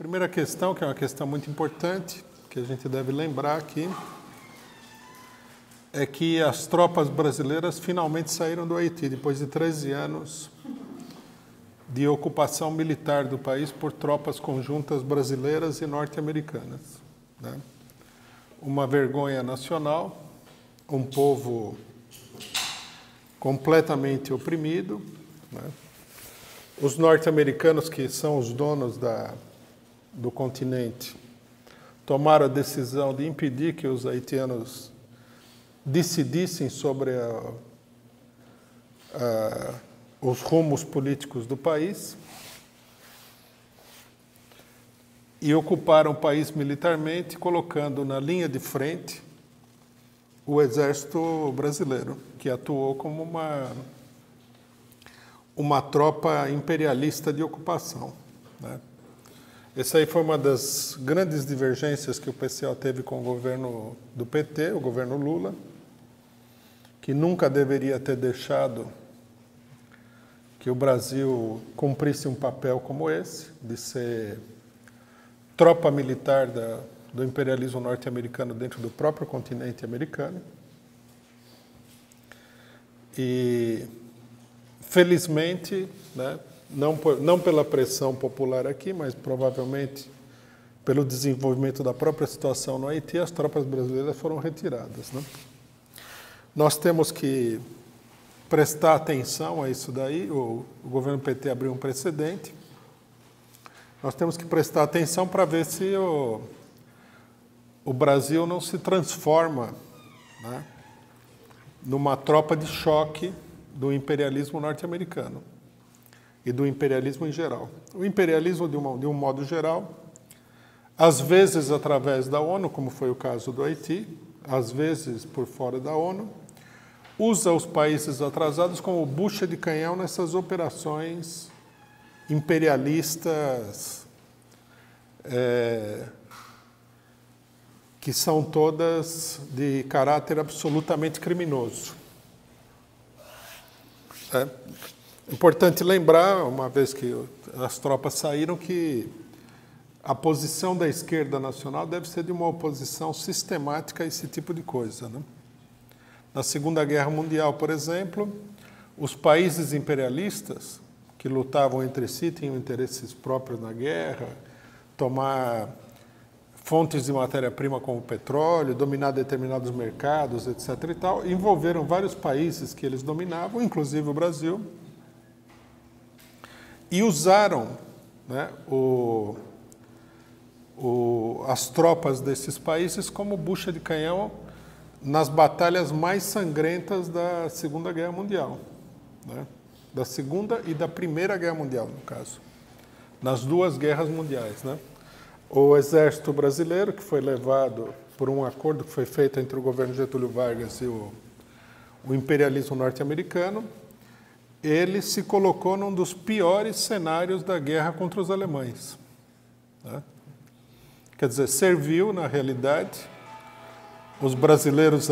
Primeira questão, que é uma questão muito importante, que a gente deve lembrar aqui, é que as tropas brasileiras finalmente saíram do Haiti, depois de 13 anos de ocupação militar do país por tropas conjuntas brasileiras e norte-americanas, né? Uma vergonha nacional, um povo completamente oprimido, né? Os norte-americanos, que são os donos do continente, tomaram a decisão de impedir que os haitianos decidissem sobre os rumos políticos do país e ocuparam o país militarmente, colocando na linha de frente o exército brasileiro, que atuou como uma tropa imperialista de ocupação, né? Essa aí foi uma das grandes divergências que o PCO teve com o governo do PT, o governo Lula, que nunca deveria ter deixado que o Brasil cumprisse um papel como esse, de ser tropa militar do imperialismo norte-americano dentro do próprio continente americano. E, felizmente, né, não pela pressão popular aqui, mas provavelmente pelo desenvolvimento da própria situação no Haiti, as tropas brasileiras foram retiradas, né? Nós temos que prestar atenção a isso daí. O governo PT abriu um precedente. Nós temos que prestar atenção para ver se o Brasil não se transforma, né, numa tropa de choque do imperialismo norte-americano e do imperialismo em geral. O imperialismo, de um modo geral, às vezes através da ONU, como foi o caso do Haiti, às vezes por fora da ONU, usa os países atrasados como bucha de canhão nessas operações imperialistas, que são todas de caráter absolutamente criminoso. É importante lembrar, uma vez que as tropas saíram, que a posição da esquerda nacional deve ser de uma oposição sistemática a esse tipo de coisa, né? Na Segunda Guerra Mundial, por exemplo, os países imperialistas, que lutavam entre si, tinham interesses próprios na guerra, tomar fontes de matéria-prima como petróleo, dominar determinados mercados, etc. e tal, envolveram vários países que eles dominavam, inclusive o Brasil, e usaram, né, as tropas desses países como bucha de canhão nas batalhas mais sangrentas da Segunda Guerra Mundial, né? Da Segunda e da Primeira Guerra Mundial, no caso, nas duas guerras mundiais, né? O exército brasileiro, que foi levado por um acordo que foi feito entre o governo Getúlio Vargas e o imperialismo norte-americano, ele se colocou num dos piores cenários da guerra contra os alemães, né? Quer dizer, serviu, na realidade, os brasileiros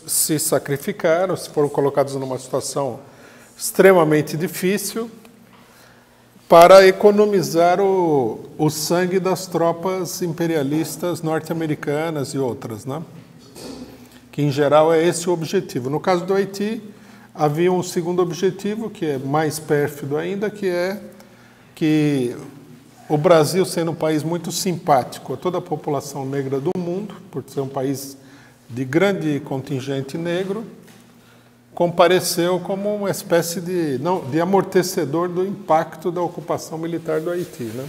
se sacrificaram, foram colocados numa situação extremamente difícil para economizar o sangue das tropas imperialistas norte-americanas e outras, né? Que, em geral, é esse o objetivo. No caso do Haiti, havia um segundo objetivo, que é mais pérfido ainda, que é que o Brasil, sendo um país muito simpático a toda a população negra do mundo, por ser um país de grande contingente negro, compareceu como uma espécie de amortecedor do impacto da ocupação militar do Haiti, né?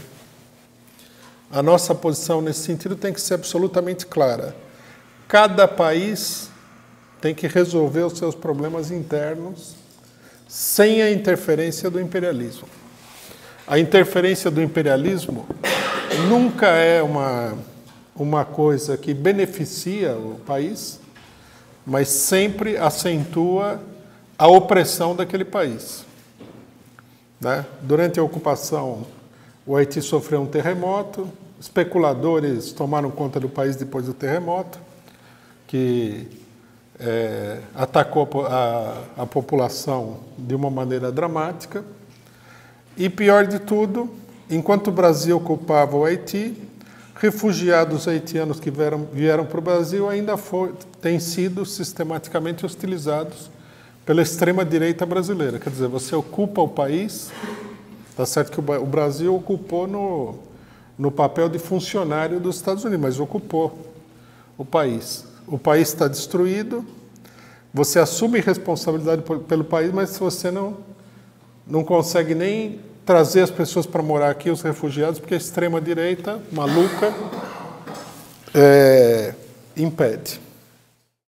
A nossa posição nesse sentido tem que ser absolutamente clara. Cada país tem que resolver os seus problemas internos sem a interferência do imperialismo. A interferência do imperialismo nunca é uma coisa que beneficia o país, mas sempre acentua a opressão daquele país, né? Durante a ocupação, o Haiti sofreu um terremoto, especuladores tomaram conta do país depois do terremoto, que atacou a população de uma maneira dramática. E pior de tudo, enquanto o Brasil ocupava o Haiti, refugiados haitianos que vieram para o Brasil ainda têm sido sistematicamente hostilizados pela extrema-direita brasileira. Quer dizer, você ocupa o país, está certo que o Brasil ocupou no papel de funcionário dos Estados Unidos, mas ocupou o país. O país está destruído, você assume responsabilidade pelo país, mas você não consegue nem trazer as pessoas para morar aqui, os refugiados, porque a extrema-direita, maluca, impede.